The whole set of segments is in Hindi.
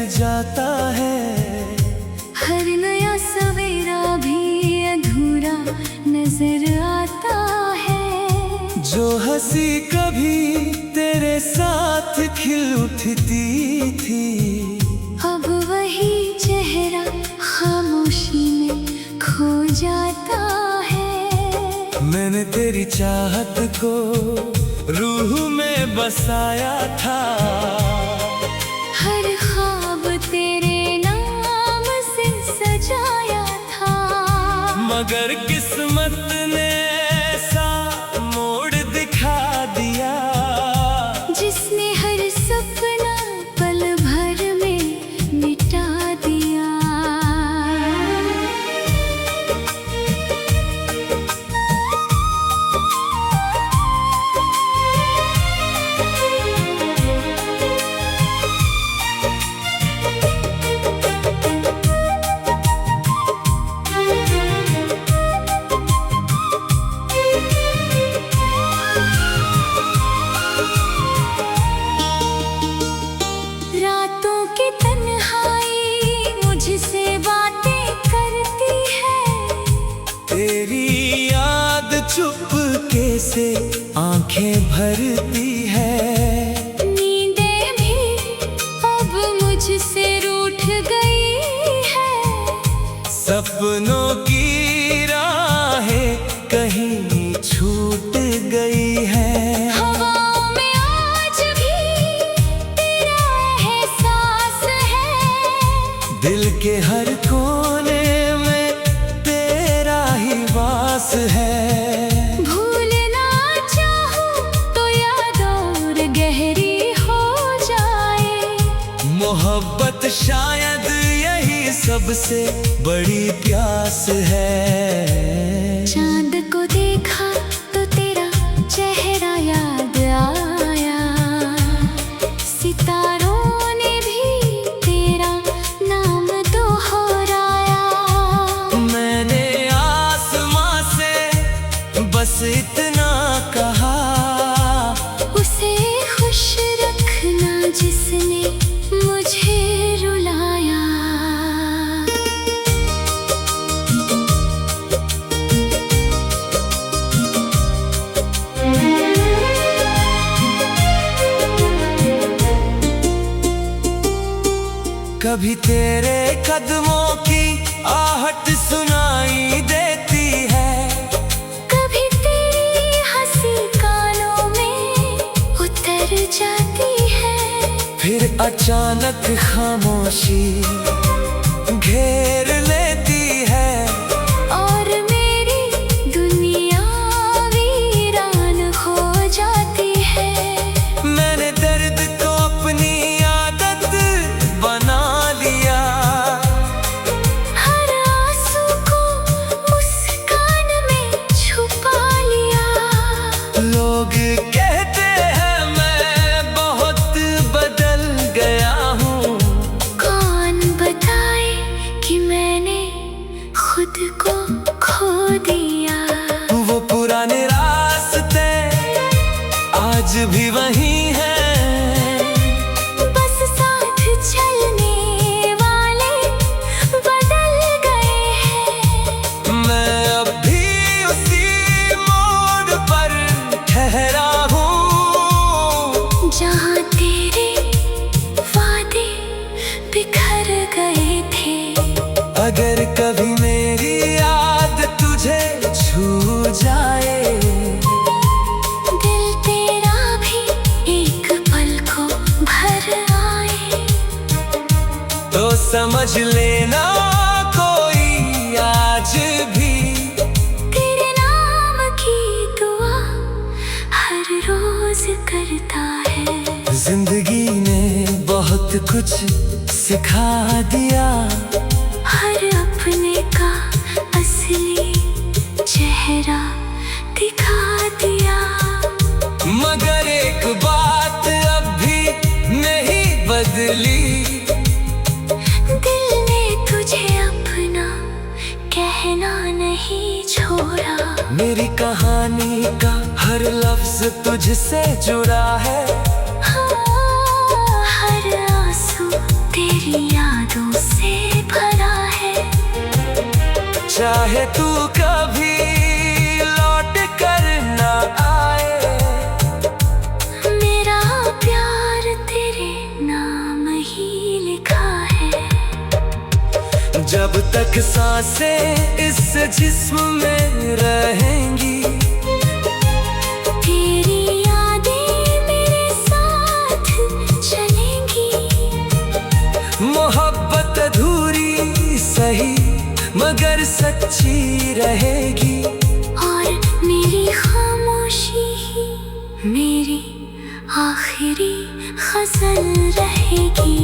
जाता है। हर नया सवेरा भी अधूरा नजर आता है। जो हंसी कभी तेरे साथ खिल उठती थी, अब वही चेहरा खामोशी में खो जाता है। मैंने तेरी चाहत को रूह में बसाया था। हर ख्वाब तेरे नाम से सजाया था। मगर किस्मत ने ऐसा मोड़ दिखा दिया, जिसने हर सपना पल भर में मिटा दिया। रातों की तन्हाई मुझसे बातें करती है। तेरी याद चुपके से आंखें भरती है। नींदें भी अब मुझसे रूठ गई है। सपनों की राहें कहीं छूट गई है। हवाओं में आज भी तेरा एहसास है। दिल के हर कोने में तेरा ही वास है। भूलना चाहूं तो याद और गहरी हो जाए। मोहब्बत शायद यही सबसे बड़ी प्यास है। चांद को देखा तो तेरा चेहरा याद आया। सितारों ने भी तेरा नाम दोहराया। मैंने आसमां से बस इतना कहा, उसे खुश रखना जिसने मुझे रुलाया। कभी तेरे कदमों की आहट सुनाई देती है। कभी तेरी हंसी कानों में उतर जाती है। फिर अचानक खामोशी घेर लेती है। और मेरी दुनिया वीरान हो जाती है। मैंने दर्द को अपनी आदत बना लिया। हर आंसू को मुस्कान में छुपा लिया। लोग कहते हैं मैं बहुत बदल गया हूँ। कौन बताए कि मैंने खुद को खो दिया। वो पुराने रास्ते आज भी वही हैं। बस साथ चलने वाले बदल गए हैं। मैं अब भी उसी मोड़ पर ठहरा हूँ, जहाँ तेरे वादे बिखर गए थे। अगर कभी मेरी याद तुझे छू जाए, दिल तेरा भी एक पल को भर आए। तो समझ लेना कोई आज भी तेरे नाम की दुआ हर रोज करता है। जिंदगी ने बहुत कुछ सिखा दिया। हर अपने का असली चेहरा दिखा दिया। मगर एक बात अब भी नहीं बदली, दिल ने तुझे अपना कहना नहीं छोड़ा। मेरी कहानी का हर लफ्ज तुझसे जुड़ा है। हाँ, हर आंसू तेरी ही यादों से भरा है। चाहे तू कभी लौट कर ना आए, मेरा प्यार तेरे नाम ही लिखा है। जब तक सांसें इस जिस्म में रहेंगी, तेरी यादें मेरे साथ चलेंगी। मोहब्बत अधूरी सही मगर सच्ची रहेगी। और मेरी खामोशी ही मेरी आखिरी गज़ल रहेगी।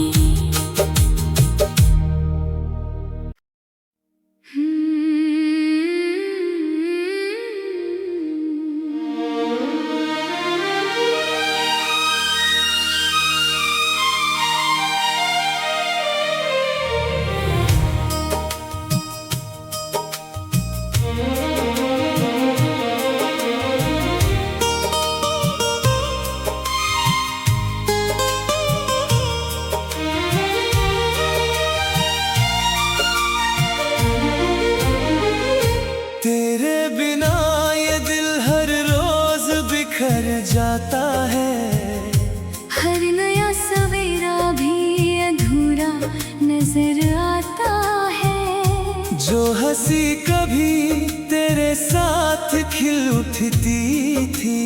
तेरे बिना ये दिल हर रोज बिखर जाता है। हर नया सवेरा भी अधूरा नजर आता है। जो हंसी कभी तेरे साथ खिल उठती थी,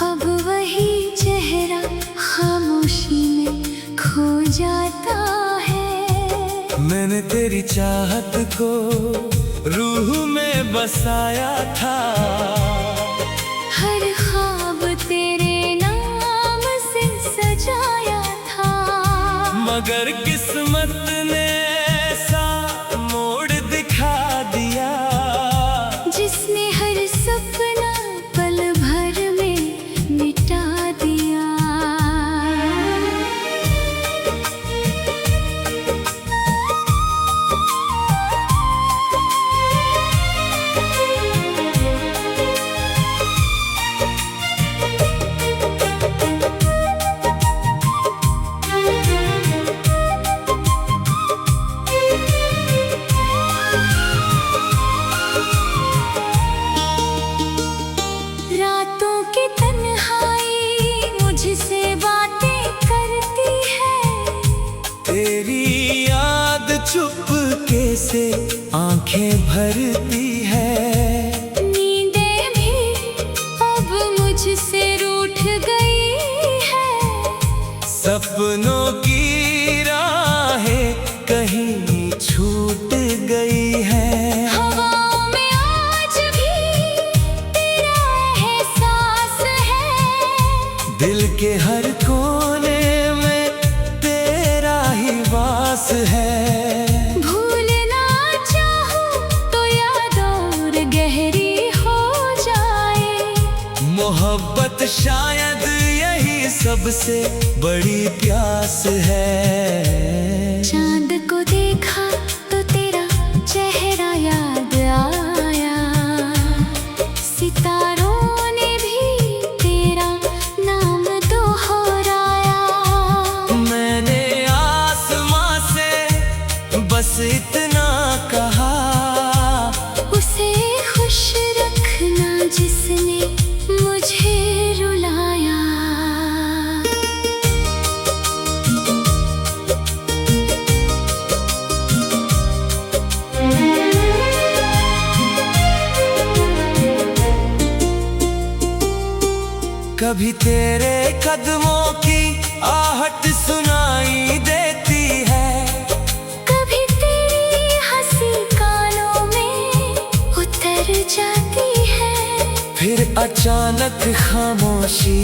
अब वही चेहरा खामोशी में खो जाता है। मैंने तेरी चाहत को रूह में बसाया था। हर ख्वाब तेरे नाम से सजाया था। मगर किस्मत ने ऐसा मोड़ दिखा दिया, जिसने हर सपना पल भर में मिटा दिया। रातों की तन्हाई मुझसे बातें करती है। तेरी याद चुपके से आंखें भरती है। नींदें भी अब मुझसे रूठ गई है। सपनों की राहें कहीं छूट गई है। हवाओं में आज भी तेरा एहसास है। दिल के हर कोने में तेरा ही वास है। भूलना चाहूं तो याद और गहरी हो जाए। मोहब्बत शायद यही सबसे बड़ी प्यास है। चांद को देखा तो तेरा चेहरा याद आया। सितारों ने भी तेरा नाम दोहराया। मैंने आसमां से बस इतना कहा, उसे खुश रखना जिसने मुझे रुलाया। कभी तेरे कदमों की आहट सुनाई देती है। कभी तेरी हंसी कानों में उतर जाती है। फिर अचानक खामोशी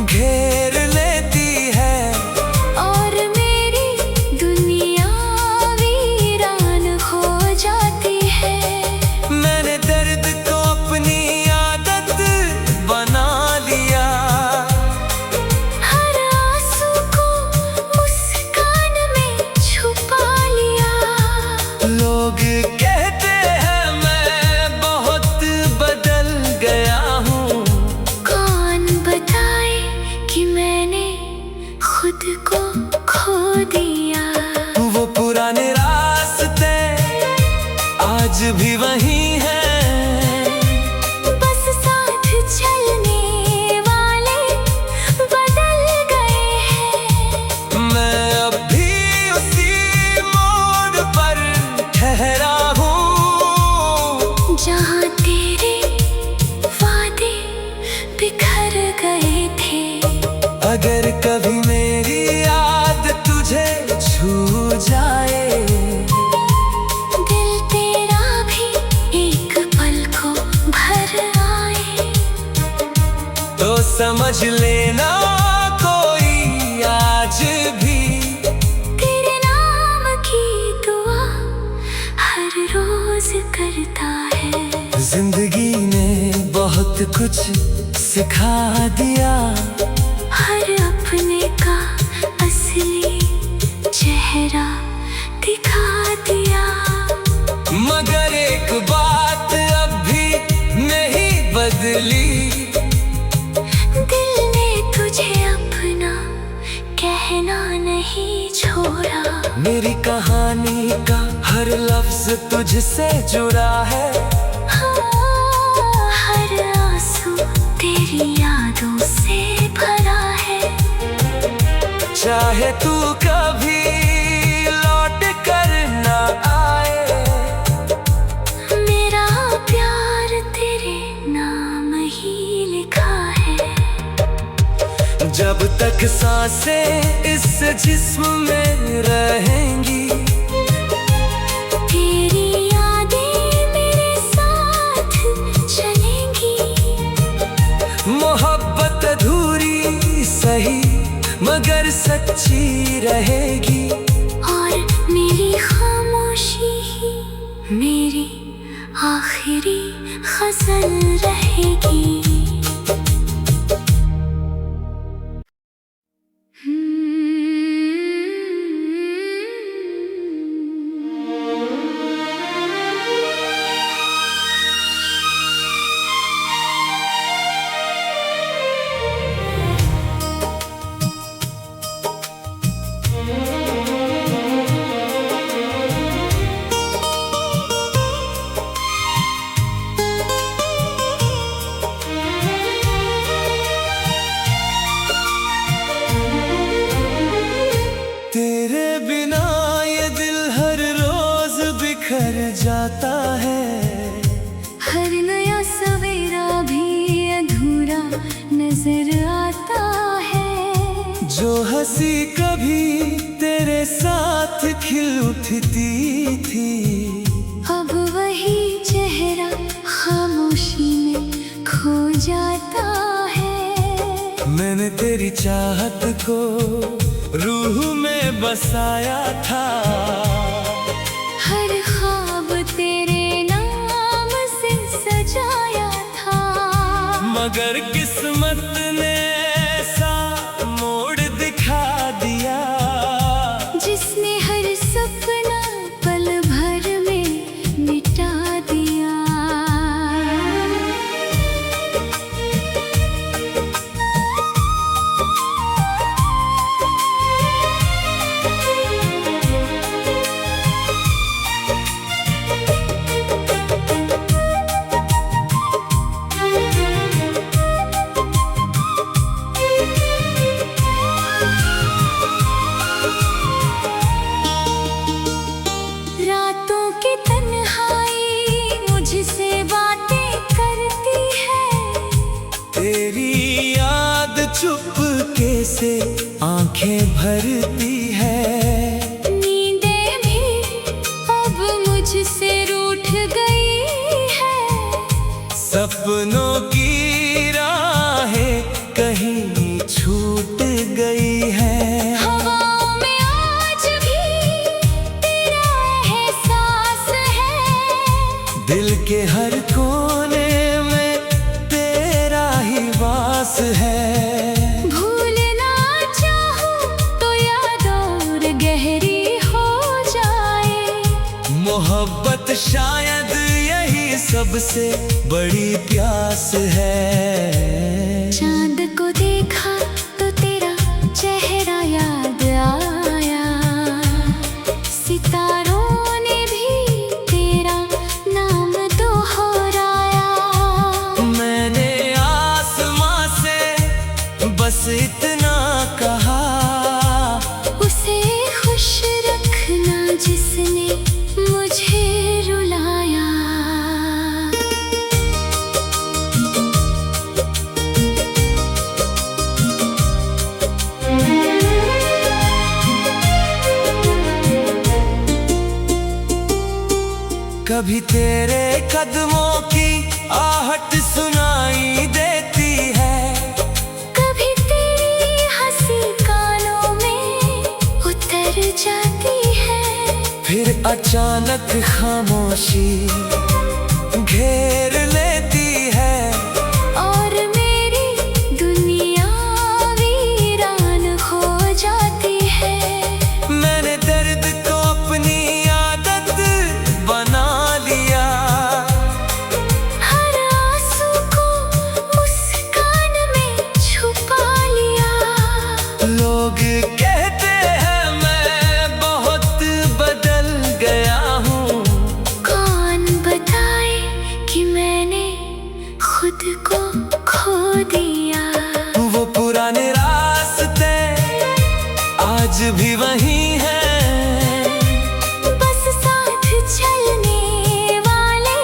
घेर लेती है। और मेरी दुनिया वीरान हो जाती है। मैंने दर्द को अपनी आदत बना लिया। हर आंसू को मुस्कान में छुपा लिया। लोग कहते हैं मैं बहुत बदल गया हूँ। कौन बताए कि मैंने तो समझ लेना कोई आज भी तेरे नाम की दुआ हर रोज करता है। जिंदगी ने बहुत कुछ सिखा दिया, हर अपने का असली चेहरा दिखा दिया। मगर एक बात अब भी नहीं बदली, दिल ने तुझे अपना कहना नहीं छोड़ा। मेरी कहानी का हर लफ्ज तुझसे जुड़ा है। हाँ, हर आंसू तेरी यादों से भरा है। चाहे तू कभी लौट कर ना आए, मेरा प्यार तेरे नाम ही लिखा है। जब तक सांसें इस जिस्म में रहेंगी, तेरी यादें मेरे साथ चलेंगी। मोहब्बत अधूरी सही मगर सच्ची रहेगी। और मेरी खामोशी ही मेरी आखिरी गज़ल रहेगी। तेरे बिना ये दिल हर रोज बिखर जाता है। हर नया सवेरा भी अधूरा नजर आता है। जो हंसी कभी तेरे साथ खिल उठती थी, अब वही चेहरा खामोशी में खो जाता है। मैंने तेरी चाहत को रूह में बसाया था। हर ख्वाब तेरे नाम से सजाया था। मगर किस्मत ने ऐसा मोड़ दिखा दिया, जिसने हर सपना पल भर में मिटा दिया। रातों की तन्हाई मुझसे बातें करती है। तेरी याद चुपके से आंखें भरती है। नींदें भी अब मुझसे रूठ गई है। सपनों की राहें कहीं छूट गई है। हवाओं में आज भी तेरा एहसास है। दिल के हर कोने में तेरा ही वास है। भूलना चाहूं तो याद और गहरी हो जाए। मोहब्बत शायद यही सबसे बड़ी प्यास है। चांद को देखा तो तेरा चेहरा याद आया। सितारों ने भी तेरा नाम दोहराया। मैंने आसमां से बस इतना कहा, उसे खुश रखना जिसने मुझे रुलाया। कभी तेरे कदमों की आहट सुनाई देती है। अचानक खामोशी घेर लेती है और मेरी दुनिया वीरान हो जाती है। मैंने दर्द को अपनी आदत बना लिया, हर आंसू को मुस्कान में छुपा लिया। लोग कहते हैं मैं बहुत बदल गया हूँ, कौन बताए कि मैंने खुद को खो दिया। वो पुराने रास्ते आज भी वही हैं, बस साथ चलने वाले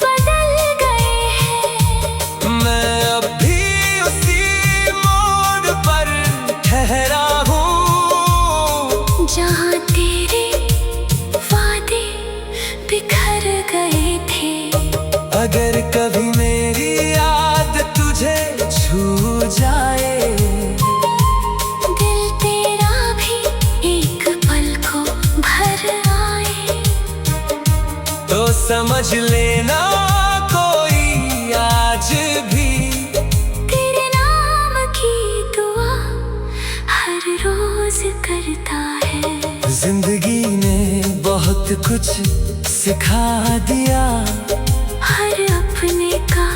बदल गए हैं। मैं अब भी उसी मोड़ पर ठहरा हूँ, जहाँ तेरे वादे बिखर गए थे। अगर कभी मेरी याद तुझे छू जाए, दिल तेरा भी एक पल को भर आए, तो समझ लेना कोई आज भी तेरे नाम की दुआ हर रोज करता है। जिंदगी ने बहुत कुछ सिखा दिया, हर अपने का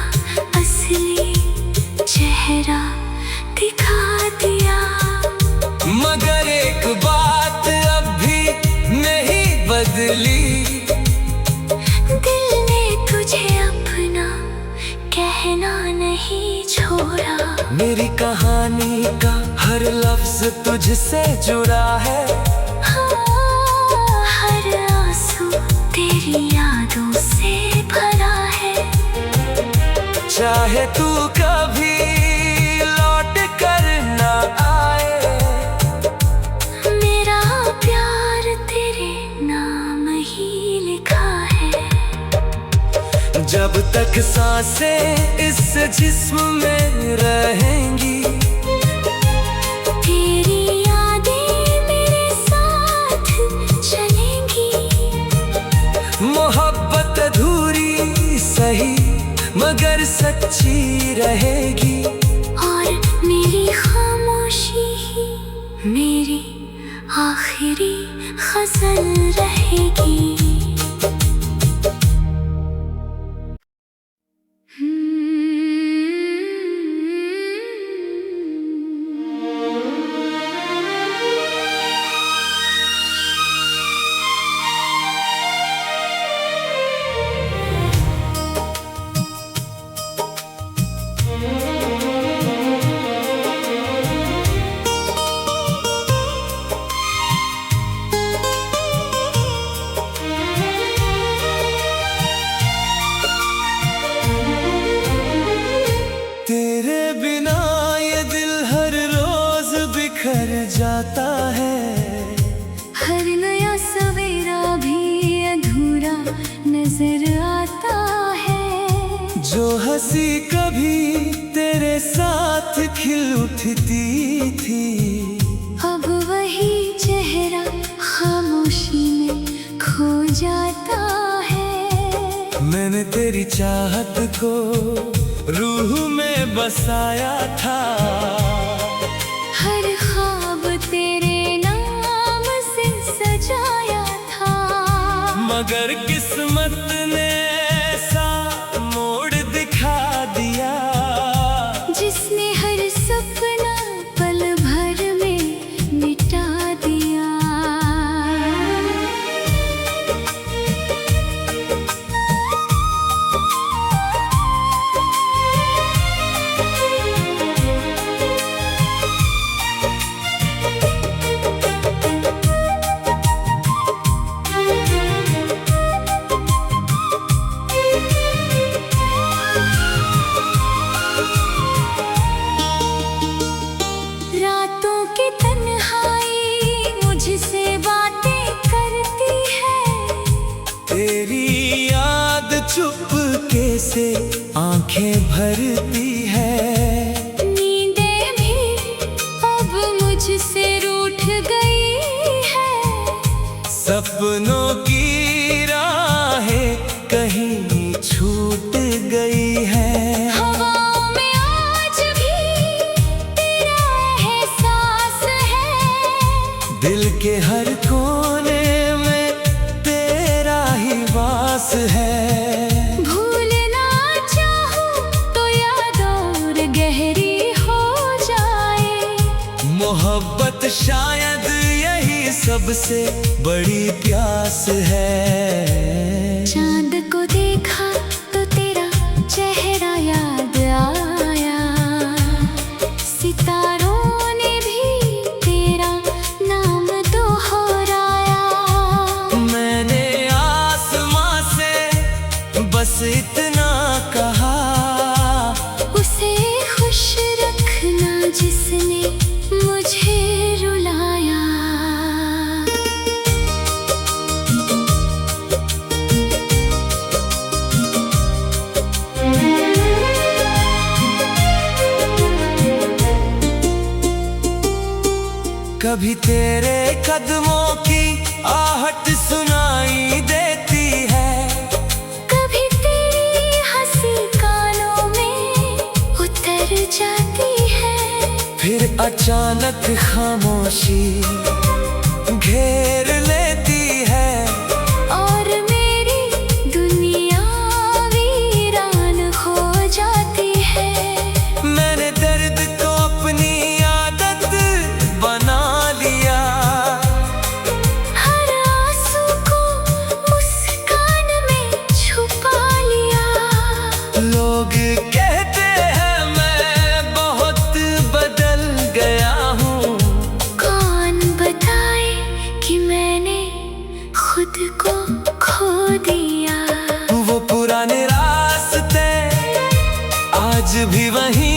असली चेहरा दिखा दिया। मगर एक बात अब भी नहीं बदली, दिल ने तुझे अपना कहना नहीं छोड़ा। मेरी कहानी का हर लफ्ज तुझसे जुड़ा है, हर आंसू तेरी यादों से भरा है। चाहे तू कभी लौट कर न आए, मेरा प्यार तेरे नाम ही लिखा है। जब तक सांसें इस जिस्म में रहेंगी, तेरी यादें मेरे साथ चलेंगी। मोहब्बत अधूरी सही मगर सच्ची रहेगी, और मेरी खामोशी ही मेरी आखिरी गज़ल रहेगी। तेरे बिना ये दिल हर रोज बिखर जाता है, हर नया सवेरा भी अधूरा नजर आता है। जो हंसी कभी तेरे साथ खिल उठती थी, अब वही चेहरा खामोशी में खो जाता है। मैंने तेरी चाहत को रूह में बसाया था, हर ख्वाब तेरे नाम से सजाया था। मगर किस्मत ने ऐसा मोड़ दिखा दिया, जिसने हर सपना पल भर में मिटा दिया। चुपके से आंखें भरती है, नींदें भी अब मुझसे रूठ गई है। सपनों के हर कोने में तेरा ही वास है। भूलना चाहूं तो याद और गहरी हो जाए। मोहब्बत शायद यही सबसे बड़ी प्यास है। चांद को देखा तो तेरा चेहरा याद आया। सितारों ने भी तेरा नाम दोहराया। मैंने आसमां से बस इतना कहा, उसे खुश रखना जिसने मुझे रुलाया। कभी तेरे कदमों की आहट सुनाई देती है। कभी तेरी हंसी कानों में उतर जाती है। फिर अचानक खामोशी घेर लेती है। और मेरी दुनिया वीरान हो जाती है। मैंने दर्द को अपनी आदत बना लिया। हर आंसू को मुस्कान में छुपा लिया। लोग कहते हैं मैं बहुत बदल गया हूँ। कौन बताए कि मैंने खुद को खो दिया। वो पुराने रास्ते आज भी वही